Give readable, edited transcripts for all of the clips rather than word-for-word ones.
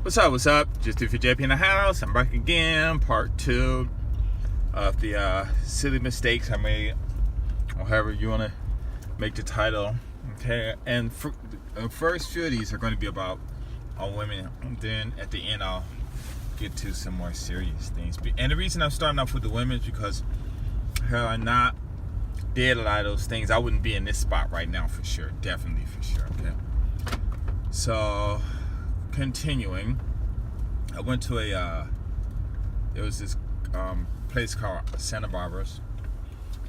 What's up? What's up? Just if you're JP in the house, I'm back again. Part 2 of the silly mistakes I made, or however you want to make the title. Okay, and the first few of these are going to be about women. And then at the end, I'll get to some more serious things. And the reason I'm starting off with the women is because had I not did a lot of those things, I wouldn't be in this spot right now for sure. Definitely for sure. Okay. So, continuing, I went to there was this place called Santa Barbara's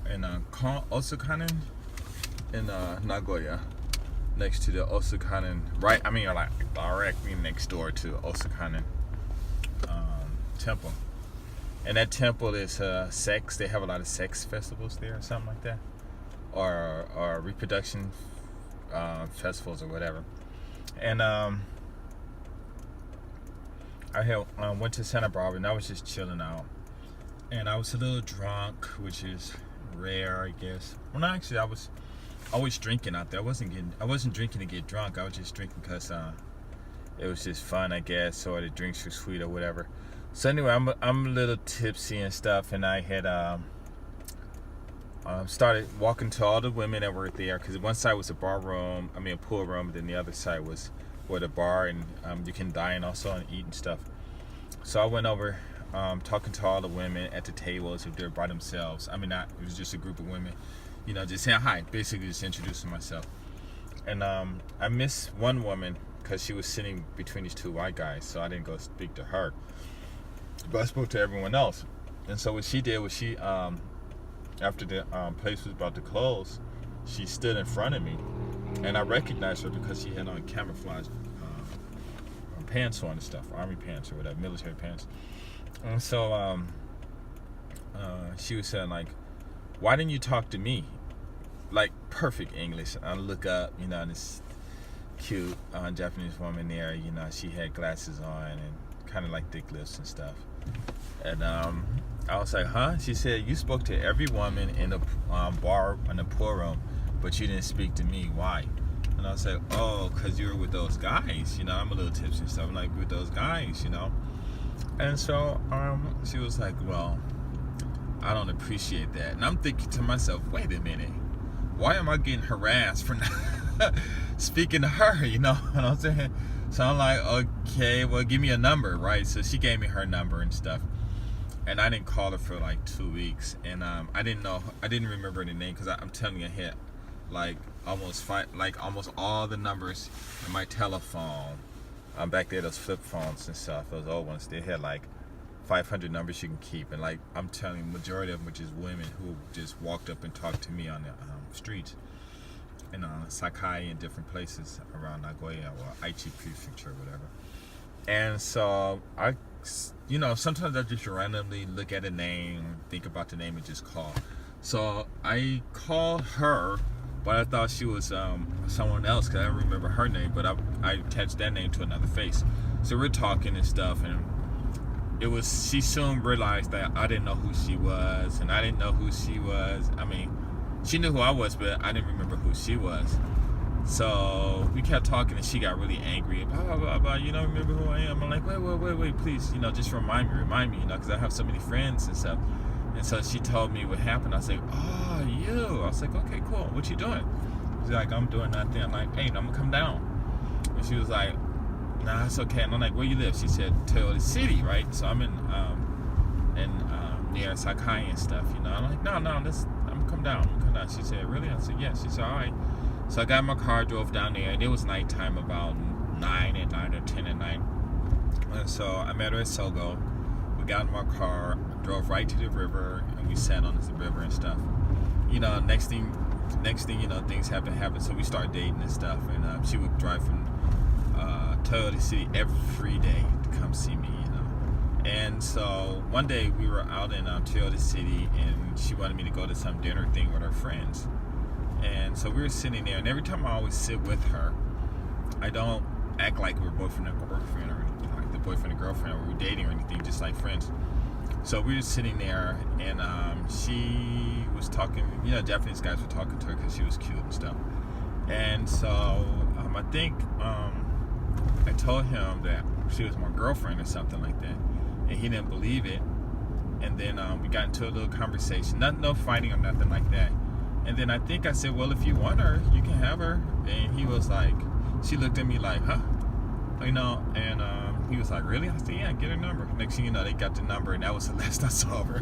in Osakanen in Nagoya, next to the Osakanen, right? I mean, like directly next door to Osakanen temple. And that temple is sex. They have a lot of sex festivals there, or something like that, or reproduction festivals or whatever. And I went to Santa Barbara and I was just chilling out, and I was a little drunk, which is rare, I guess. Well, no, actually, I was always drinking out there. I wasn't drinking to get drunk. I was just drinking because it was just fun, I guess, or the drinks were sweet or whatever. So anyway, I'm a little tipsy and stuff, and I had started walking to all the women that were there, because one side was a pool room, and then the other side was where the bar, and you can dine also and eat and stuff. So I went over talking to all the women at the tables if they're by themselves. It was just a group of women, just saying hi, basically just introducing myself. And I missed one woman because she was sitting between these two white guys, so I didn't go speak to her, but I spoke to everyone else. And so what she did was she after the place was about to close, she stood in front of me, and I recognized her because she had on camouflage pants on and stuff, army pants or whatever, military pants. And so she was saying, like, why didn't you talk to me? Like, perfect English. I look up, and this cute Japanese woman there, she had glasses on and kind of like thick lips and stuff. And I was like, huh? She said, you spoke to every woman in the bar in the pool room, but you didn't speak to me. Why? And I was like, oh, because you were with those guys. I'm a little tipsy and stuff. I'm like, with those guys, And so she was like, well, I don't appreciate that. And I'm thinking to myself, wait a minute. Why am I getting harassed for not speaking to her? You know what I'm saying? So I'm like, okay, well, give me a number, right? So she gave me her number and stuff. And I didn't call her for like 2 weeks. And I didn't remember the name, because I'm telling you, I had like almost all the numbers in my telephone. Back there, those flip phones and stuff, those old ones, they had like 500 numbers you can keep. And like, I'm telling you, majority of them were just women who just walked up and talked to me on the streets in Sakai and different places around Nagoya or Aichi Prefecture or whatever. And so I, sometimes I just randomly look at a name, think about the name, and just call. So I called her, but I thought she was someone else, because I don't remember her name, but I attached that name to another face. So we're talking and stuff, and she soon realized that I didn't know who she was, and I didn't know who she was. She knew who I was, but I didn't remember who she was. So we kept talking, and she got really angry. Blah, blah, blah, blah. You don't remember who I am? I'm like, wait, please, just remind me, because I have so many friends and stuff. And so she told me what happened. I was like, oh, you. I was like, okay, cool. What you doing? She's like, I'm doing nothing. I'm like, hey, I'm going to come down. And she was like, nah, it's okay. And I'm like, where you live? She said, Toyota City, right? So I'm in near Sakai and stuff, I'm like, no, I'm going to come down. She said, really? I said, yes. She said, all right. So I got in my car, drove down there, and it was nighttime, about 9 or 10 at night. And so I met her at Sogo. We got in my car, drove right to the river, and we sat on the river and stuff. Next thing, things happen. So we started dating and stuff, and she would drive from Toyota City every day to come see me, And so one day we were out in Toyota City, and she wanted me to go to some dinner thing with her friends. And so we were sitting there, and every time I always sit with her, I don't act like we're boyfriend and girlfriend, or like the boyfriend and girlfriend, or we're dating or anything, just like friends. So we were sitting there, and she was talking, Japanese guys were talking to her because she was cute and stuff. And so I think I told him that she was my girlfriend or something like that, and he didn't believe it. And then we got into a little conversation, no fighting or nothing like that. And then I think I said, well, if you want her, you can have her. And he was like, she looked at me like, huh? You know, and he was like, really? I said, yeah, get her number. Next thing you know, they got the number, and that was the last I saw of her.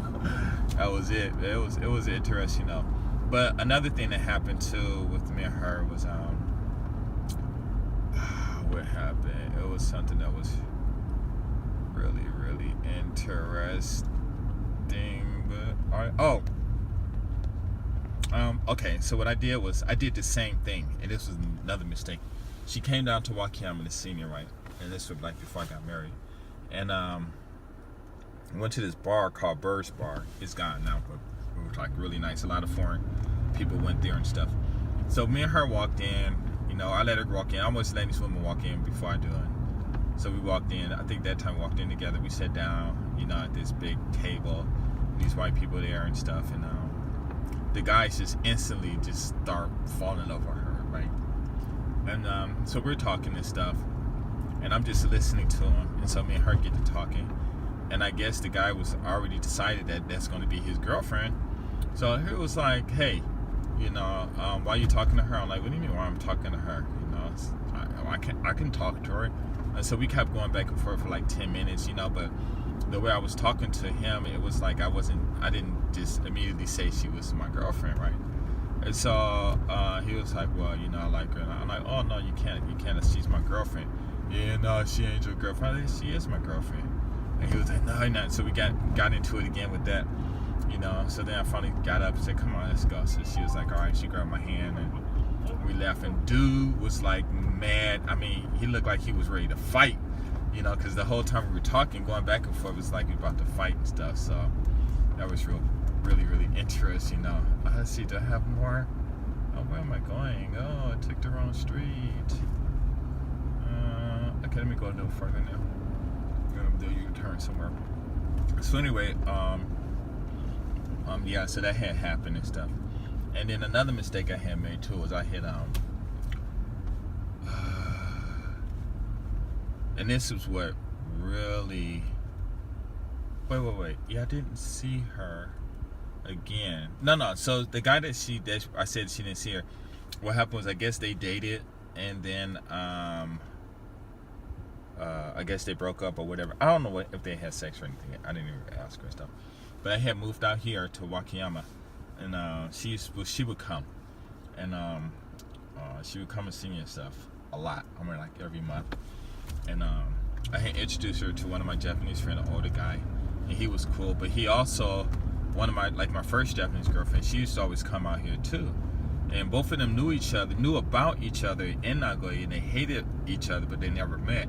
That was it. It was interesting, you know. But another thing that happened too with me and her was what happened? It was something that was really, really interesting. But okay. So what I did was I did the same thing, and this was another mistake. She came down to Wakayama, the senior, right? And this was like before I got married, and went to this bar called Bird's Bar. It's gone now, but it was like really nice. A lot of foreign people went there and stuff. So me and her walked in. You know, I let her walk in. I always let these women walk in before I do it. So we walked in. I think that time we walked in together. We sat down, you know, at this big table. These white people there and stuff. And the guys just instantly just start falling over her, right? And so we're talking and stuff. And I'm just listening to him. And so me and her get to talking. And I guess the guy was already decided that that's going to be his girlfriend. So he was like, hey, you know, why are you talking to her? I'm like, what do you mean why I'm talking to her? You know, I can talk to her. And so we kept going back and forth for like 10 minutes, you know, but the way I was talking to him, it was like I didn't just immediately say she was my girlfriend, right? And so he was like, well, you know, I like her. And I'm like, oh, no, you can't. She's my girlfriend. Yeah, no, she ain't your girlfriend. I said, she is my girlfriend. And he was like, no, not. So we got into it again with that. You know, so then I finally got up and said, come on, let's go. So she was like, all right. She grabbed my hand and we left. And dude was like mad. I mean, he looked like he was ready to fight, you know, because the whole time we were talking, going back and forth, it was like we were about to fight and stuff. So that was really, really interesting, you know. Let's see, do I have more? Oh, where am I going? Oh, I took the wrong street. Okay, let me go a little further now. Do you turn somewhere. So anyway, yeah, so that had happened and stuff. And then another mistake I had made too was I had and this was what really wait. Yeah, I didn't see her again. No. So the guy that I said she didn't see her, what happened was I guess they dated and then I guess they broke up or whatever. I don't know if they had sex or anything. I didn't even ask her and stuff. But I had moved out here to Wakayama, and she would come, and she would come and see me and stuff a lot. I mean, like every month. And I had introduced her to one of my Japanese friends, an older guy, and he was cool. But he also one of my first Japanese girlfriend. She used to always come out here too, and both of them knew about each other in Nagoya, and they hated each other, but they never met.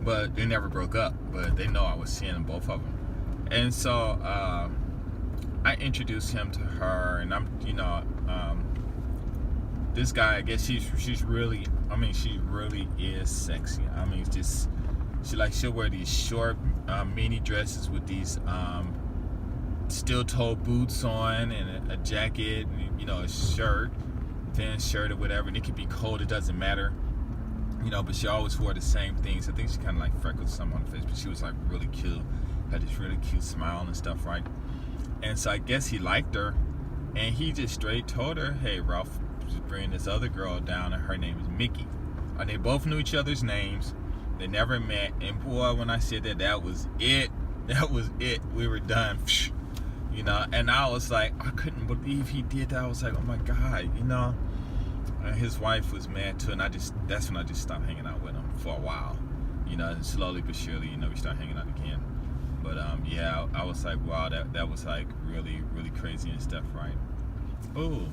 But they never broke up. But they know I was seeing them, both of them. And so I introduced him to her, and I'm, you know, this guy, I guess she's really, I mean, she really is sexy. I mean, just she'll wear these short mini dresses with these steel-toe boots on and a jacket, and, you know, a shirt, thin shirt or whatever. And it could be cold; it doesn't matter. You know, but she always wore the same things. I think she kind of like freckled some on her face, but she was like really cute. Had this really cute smile and stuff, right? And so I guess he liked her, and he just straight told her, hey, Ralph, just bring this other girl down, and her name is Mickey. And they both knew each other's names. They never met, and boy, when I said that was it. That was it. We were done. You know, and I was like, I couldn't believe he did that. I was like, oh my God, you know. And his wife was mad too, and that's when I just stopped hanging out with him for a while. You know, and slowly but surely, you know, we started hanging out again. But yeah, I was like, wow, that was like really, really crazy and stuff, right? Oh,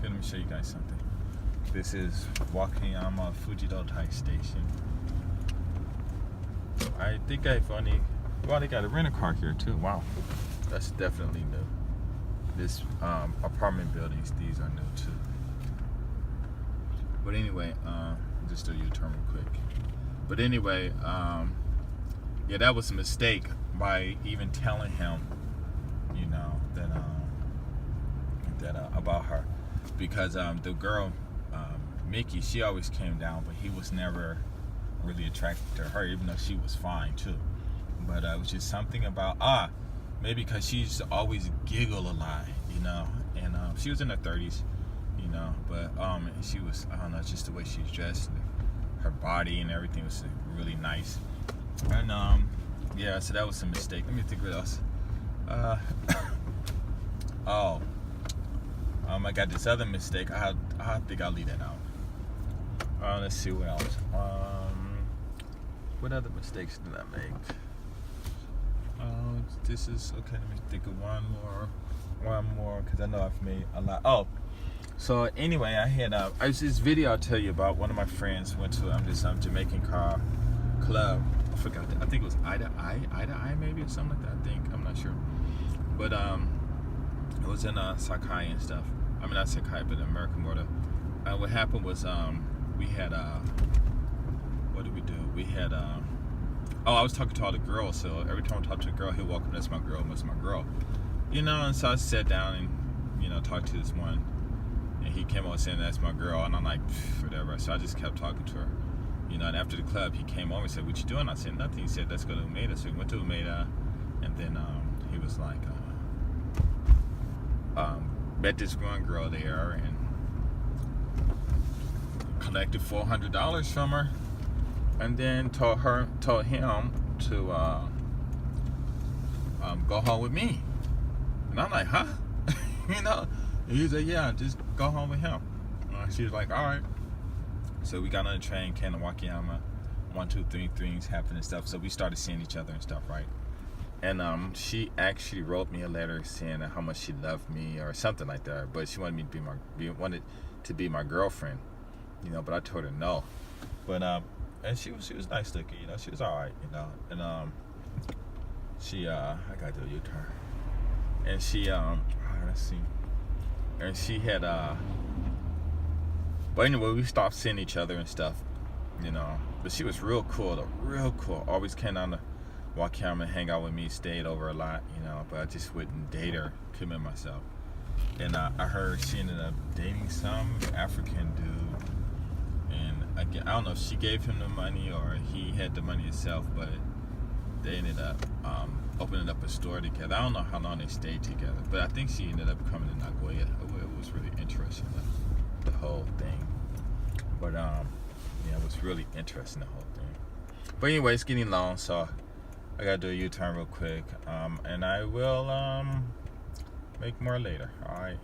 let me show you guys something. This is Wakayama Fujidotai Station. I think they got a rent-a-car here too. Wow, that's definitely new. This apartment buildings, these are new too. But anyway, just do a U-turn real quick. But anyway, yeah, that was a mistake by even telling him, you know, that about her, because the girl, Mickey, she always came down, but he was never really attracted to her, even though she was fine too. But it was just something about maybe because she used to always giggle a lot, you know. And she was in her 30s, you know. But she was, I don't know, just the way she was dressed, her body and everything was really nice. And yeah, so that was a mistake. Let me think what else. I got this other mistake. I think I'll leave that out. Let's see what else. What other mistakes did I make? This is okay. Let me think of one more, because I know I've made a lot. Oh, so anyway, I was this video I'll tell you about. One of my friends went to this Jamaican car club. I forgot. I think it was Ida Eye maybe, or something like that. I think, I'm not sure, but it was in Sakai and stuff. I mean, not Sakai, but American Water. What happened was we had what did we do? We had I was talking to all the girls, so every time I talk to a girl, he'll walk up, that's my girl, that's my girl. You know, and so I sat down and, you know, talked to this one, and he came over saying that's my girl, and I'm like, whatever. So I just kept talking to her. You know, and after the club, he came over and said, what you doing? I said, nothing. He said, let's go to Umeda. So we went to Umeda, and then he was like, met this one girl there, and collected $400 from her, and then told him to go home with me. And I'm like, huh? You know? And he said, yeah, just go home with him. She was like, all right. So we got on the train, came to Wakayama. 1, 2, 3 things happened and stuff. So we started seeing each other and stuff, right? And she actually wrote me a letter saying how much she loved me or something like that. But she wanted me to be my girlfriend, you know. But I told her no. But and she was nice looking, you know. She was all right, you know. And she I gotta do a U-turn. And she let's see. And she had but anyway, we stopped seeing each other and stuff, you know. But she was real cool though, real cool. Always came down to Wakayama and hang out with me, stayed over a lot, you know. But I just wouldn't date her, commit myself. And I heard she ended up dating some African dude. And again, I don't know if she gave him the money or he had the money himself, but they ended up opening up a store together. I don't know how long they stayed together, but I think she ended up coming to Nagoya. It was really interesting, the whole thing. But yeah, it was really interesting, the whole thing. But anyway, it's getting long, so I gotta do a U-turn real quick. And I will make more later. All right,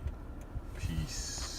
peace.